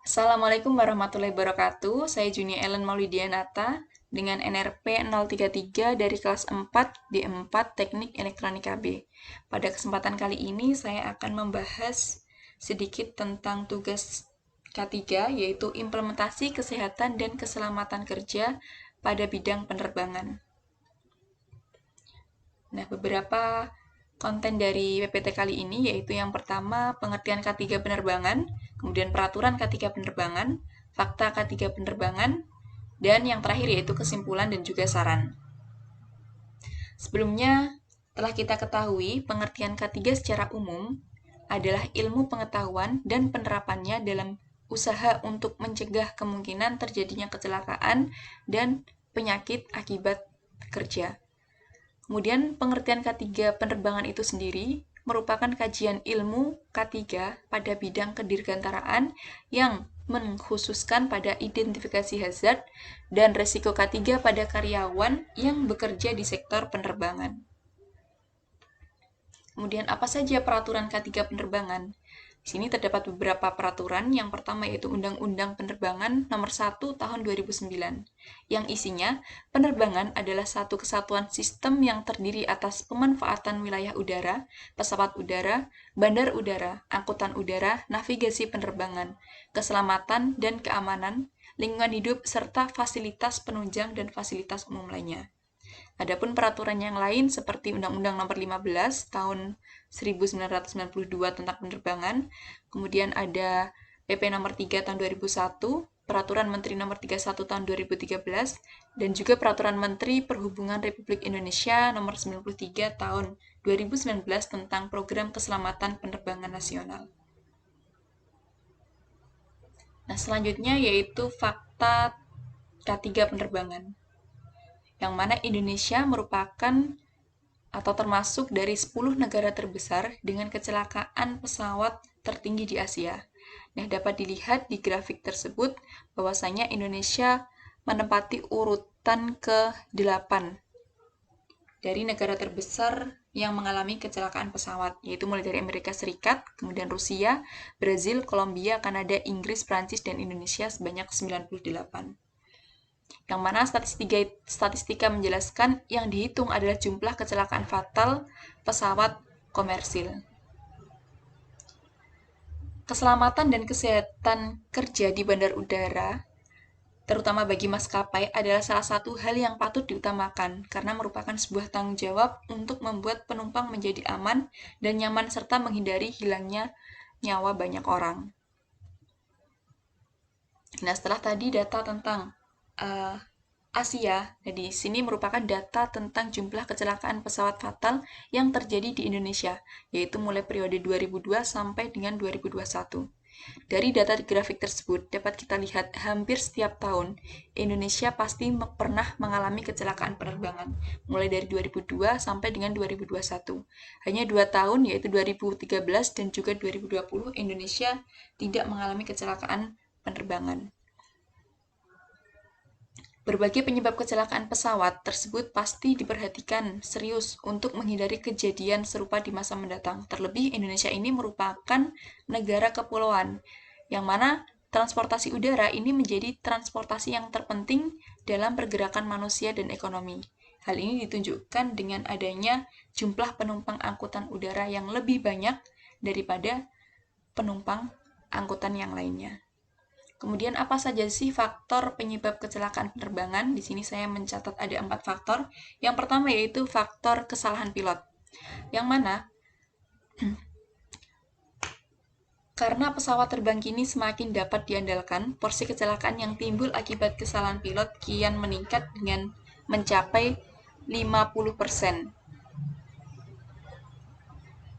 Assalamualaikum warahmatullahi wabarakatuh. Saya Junia Ellen Maulidianata dengan NRP 033 dari kelas 4 D4 Teknik Elektronika B. Pada kesempatan kali ini saya akan membahas sedikit tentang tugas K3 yaitu implementasi kesehatan dan keselamatan kerja pada bidang penerbangan. Nah, beberapa konten dari PPT kali ini yaitu yang pertama pengertian K3 penerbangan, kemudian peraturan K3 penerbangan, fakta K3 penerbangan, dan yang terakhir yaitu kesimpulan dan juga saran. Sebelumnya, telah kita ketahui pengertian K3 secara umum adalah ilmu pengetahuan dan penerapannya dalam usaha untuk mencegah kemungkinan terjadinya kecelakaan dan penyakit akibat kerja. Kemudian pengertian K3 penerbangan itu sendiri merupakan kajian ilmu K3 pada bidang kedirgantaraan yang mengkhususkan pada identifikasi hazard dan resiko K3 pada karyawan yang bekerja di sektor penerbangan. Kemudian apa saja peraturan K3 penerbangan? Di sini terdapat beberapa peraturan. Yang pertama yaitu Undang-Undang Penerbangan Nomor 1 Tahun 2009, yang isinya penerbangan adalah satu kesatuan sistem yang terdiri atas pemanfaatan wilayah udara, pesawat udara, bandar udara, angkutan udara, navigasi penerbangan, keselamatan dan keamanan, lingkungan hidup, serta fasilitas penunjang dan fasilitas umum lainnya. Adapun peraturan yang lain seperti Undang-Undang Nomor 15 Tahun 1992 tentang penerbangan, kemudian ada PP Nomor 3 Tahun 2001, Peraturan Menteri Nomor 31 Tahun 2013, dan juga Peraturan Menteri Perhubungan Republik Indonesia Nomor 93 Tahun 2019 tentang Program Keselamatan Penerbangan Nasional. Nah, selanjutnya yaitu fakta K3 penerbangan, yang mana Indonesia merupakan atau termasuk dari 10 negara terbesar dengan kecelakaan pesawat tertinggi di Asia. Nah, dapat dilihat di grafik tersebut bahwasanya Indonesia menempati urutan ke-8 dari negara terbesar yang mengalami kecelakaan pesawat, yaitu mulai dari Amerika Serikat, kemudian Rusia, Brazil, Kolombia, Kanada, Inggris, Prancis, dan Indonesia sebanyak 98. Yang mana statistika menjelaskan yang dihitung adalah jumlah kecelakaan fatal pesawat komersil. Keselamatan dan kesehatan kerja di bandar udara, terutama bagi maskapai, adalah salah satu hal yang patut diutamakan karena merupakan sebuah tanggung jawab untuk membuat penumpang menjadi aman dan nyaman serta menghindari hilangnya nyawa banyak orang. Nah, setelah tadi data tentang Asia, nah di sini merupakan data tentang jumlah kecelakaan pesawat fatal yang terjadi di Indonesia, yaitu mulai periode 2002 sampai dengan 2021. Dari data di grafik tersebut dapat kita lihat hampir setiap tahun Indonesia pasti pernah mengalami kecelakaan penerbangan, mulai dari 2002 sampai dengan 2021. Hanya 2 tahun yaitu 2013 dan juga 2020 Indonesia tidak mengalami kecelakaan penerbangan. Berbagai penyebab kecelakaan pesawat tersebut pasti diperhatikan serius untuk menghindari kejadian serupa di masa mendatang. Terlebih Indonesia ini merupakan negara kepulauan, yang mana transportasi udara ini menjadi transportasi yang terpenting dalam pergerakan manusia dan ekonomi. Hal ini ditunjukkan dengan adanya jumlah penumpang angkutan udara yang lebih banyak daripada penumpang angkutan yang lainnya. Kemudian apa saja sih faktor penyebab kecelakaan penerbangan? Di sini saya mencatat ada 4 faktor. Yang pertama yaitu faktor kesalahan pilot. Yang mana karena pesawat terbang kini semakin dapat diandalkan, porsi kecelakaan yang timbul akibat kesalahan pilot kian meningkat dengan mencapai 50%.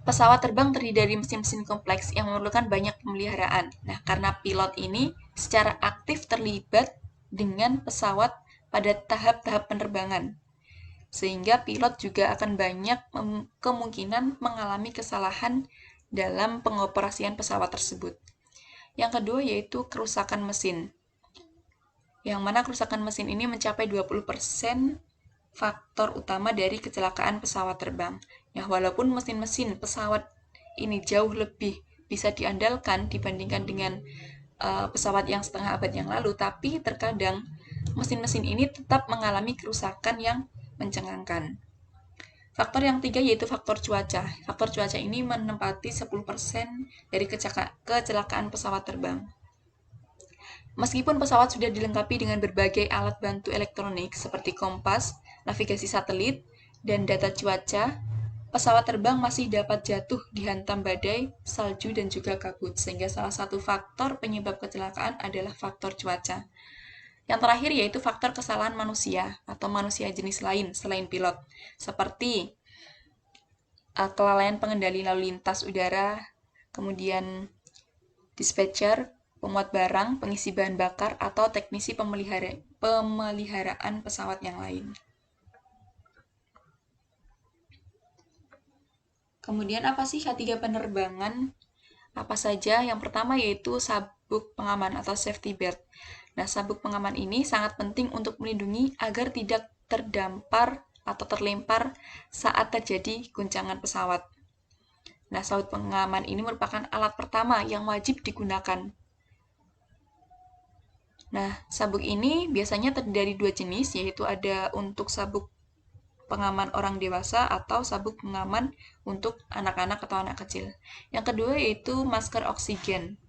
Pesawat terbang terdiri dari mesin-mesin kompleks yang memerlukan banyak pemeliharaan. Nah, karena pilot ini secara aktif terlibat dengan pesawat pada tahap-tahap penerbangan, sehingga pilot juga akan banyak kemungkinan mengalami kesalahan dalam pengoperasian pesawat tersebut. Yang kedua yaitu kerusakan mesin, yang mana kerusakan mesin ini mencapai 20% faktor utama dari kecelakaan pesawat terbang. Ya, walaupun mesin-mesin pesawat ini jauh lebih bisa diandalkan dibandingkan dengan pesawat yang setengah abad yang lalu, tapi terkadang mesin-mesin ini tetap mengalami kerusakan yang mencengangkan. Faktor yang ketiga yaitu faktor cuaca. Faktor cuaca ini menempati 10% dari kecelakaan pesawat terbang. Meskipun pesawat sudah dilengkapi dengan berbagai alat bantu elektronik seperti kompas, navigasi satelit, dan data cuaca, pesawat terbang masih dapat jatuh dihantam badai, salju, dan juga kabut, sehingga salah satu faktor penyebab kecelakaan adalah faktor cuaca. Yang terakhir yaitu faktor kesalahan manusia atau manusia jenis lain selain pilot, seperti kelalaian pengendali lalu lintas udara, kemudian dispatcher, pemuat barang, pengisi bahan bakar, atau teknisi pemeliharaan pesawat yang lain. Kemudian apa sih K3 penerbangan? Apa saja? Yang pertama yaitu sabuk pengaman atau safety belt. Nah, sabuk pengaman ini sangat penting untuk melindungi agar tidak terdampar atau terlempar saat terjadi guncangan pesawat. Nah, sabuk pengaman ini merupakan alat pertama yang wajib digunakan. Nah, sabuk ini biasanya terdiri dari dua jenis, yaitu ada untuk sabuk pengaman orang dewasa atau sabuk pengaman untuk anak-anak atau anak kecil. Yang kedua yaitu masker oksigen.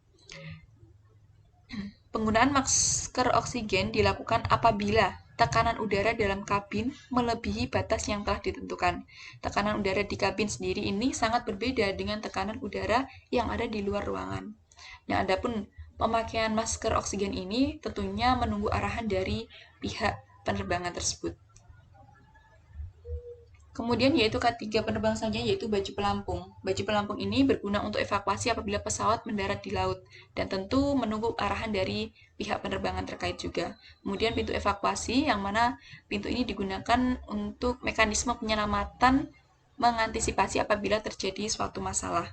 Penggunaan masker oksigen dilakukan apabila tekanan udara dalam kabin melebihi batas yang telah ditentukan. Tekanan udara di kabin sendiri ini sangat berbeda dengan tekanan udara yang ada di luar ruangan. Nah, adapun pemakaian masker oksigen ini tentunya menunggu arahan dari pihak penerbangan tersebut. Kemudian yaitu K3 penerbang selanjutnya yaitu baju pelampung. Baju pelampung ini berguna untuk evakuasi apabila pesawat mendarat di laut dan tentu menunggu arahan dari pihak penerbangan terkait juga. Kemudian pintu evakuasi yang mana pintu ini digunakan untuk mekanisme penyelamatan mengantisipasi apabila terjadi suatu masalah.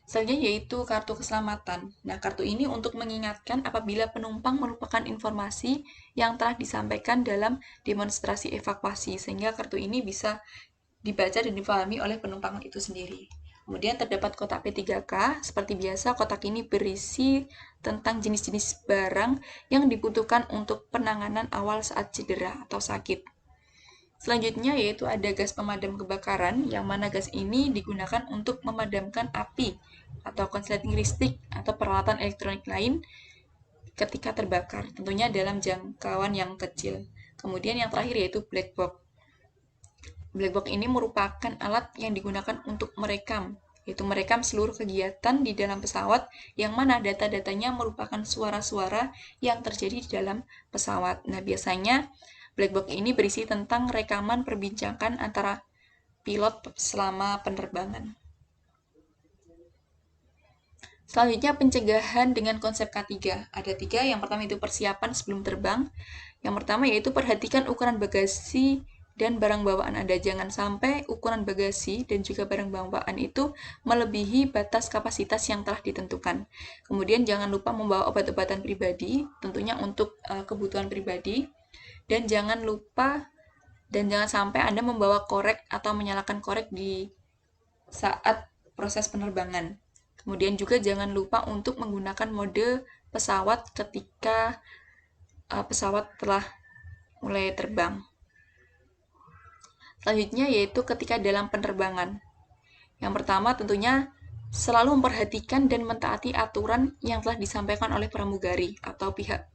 Selanjutnya yaitu kartu keselamatan. Nah, kartu ini untuk mengingatkan apabila penumpang melupakan informasi yang telah disampaikan dalam demonstrasi evakuasi, sehingga kartu ini bisa dibaca dan dipahami oleh penumpang itu sendiri. Kemudian terdapat kotak P3K, seperti biasa kotak ini berisi tentang jenis-jenis barang yang dibutuhkan untuk penanganan awal saat cedera atau sakit. Selanjutnya yaitu ada gas pemadam kebakaran, yang mana gas ini digunakan untuk memadamkan api atau konsleting listrik atau peralatan elektronik lain ketika terbakar, tentunya dalam jangkauan yang kecil. Kemudian yang terakhir yaitu black box. Black box ini merupakan alat yang digunakan untuk merekam, yaitu merekam seluruh kegiatan di dalam pesawat, yang mana data-datanya merupakan suara-suara yang terjadi di dalam pesawat. Nah, biasanya black box ini berisi tentang rekaman perbincangan antara pilot selama penerbangan. Selanjutnya pencegahan dengan konsep K3. Ada 3, yang pertama itu persiapan sebelum terbang. Yang pertama yaitu perhatikan ukuran bagasi dan barang bawaan Anda. Jangan sampai ukuran bagasi dan juga barang bawaan itu melebihi batas kapasitas yang telah ditentukan. Kemudian jangan lupa membawa obat-obatan pribadi, tentunya untuk kebutuhan pribadi. Dan jangan sampai Anda membawa korek atau menyalakan korek di saat proses penerbangan. Kemudian juga jangan lupa untuk menggunakan mode pesawat ketika pesawat telah mulai terbang. Selanjutnya yaitu ketika dalam penerbangan. Yang pertama tentunya selalu memperhatikan dan mentaati aturan yang telah disampaikan oleh pramugari atau pihak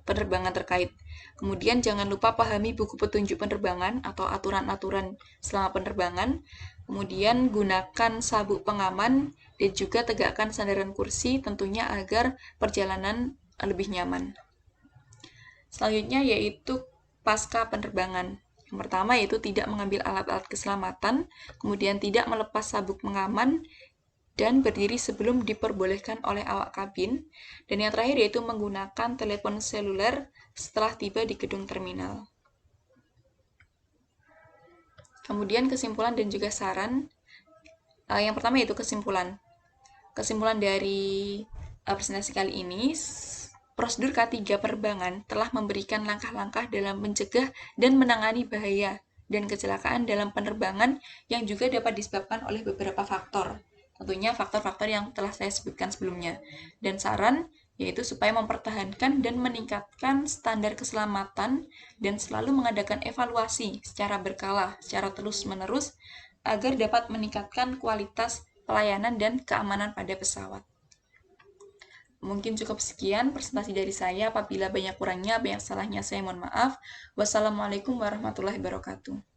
penerbangan terkait. Kemudian jangan lupa pahami buku petunjuk penerbangan atau aturan-aturan selama penerbangan. Kemudian gunakan sabuk pengaman dan juga tegakkan sandaran kursi tentunya agar perjalanan lebih nyaman. Selanjutnya yaitu pasca penerbangan. Yang pertama yaitu tidak mengambil alat-alat keselamatan, kemudian tidak melepas sabuk pengaman, dan berdiri sebelum diperbolehkan oleh awak kabin. Dan yang terakhir yaitu menggunakan telepon seluler setelah tiba di gedung terminal. Kemudian kesimpulan dan juga saran. Yang pertama yaitu kesimpulan. Kesimpulan dari presentasi kali ini, prosedur K3 penerbangan telah memberikan langkah-langkah dalam mencegah dan menangani bahaya dan kecelakaan dalam penerbangan yang juga dapat disebabkan oleh beberapa faktor. Tentunya faktor-faktor yang telah saya sebutkan sebelumnya. Dan saran yaitu supaya mempertahankan dan meningkatkan standar keselamatan dan selalu mengadakan evaluasi secara berkala, secara terus-menerus agar dapat meningkatkan kualitas pelayanan dan keamanan pada pesawat. Mungkin cukup sekian presentasi dari saya. Apabila banyak kurangnya, banyak salahnya, saya mohon maaf. Wassalamualaikum warahmatullahi wabarakatuh.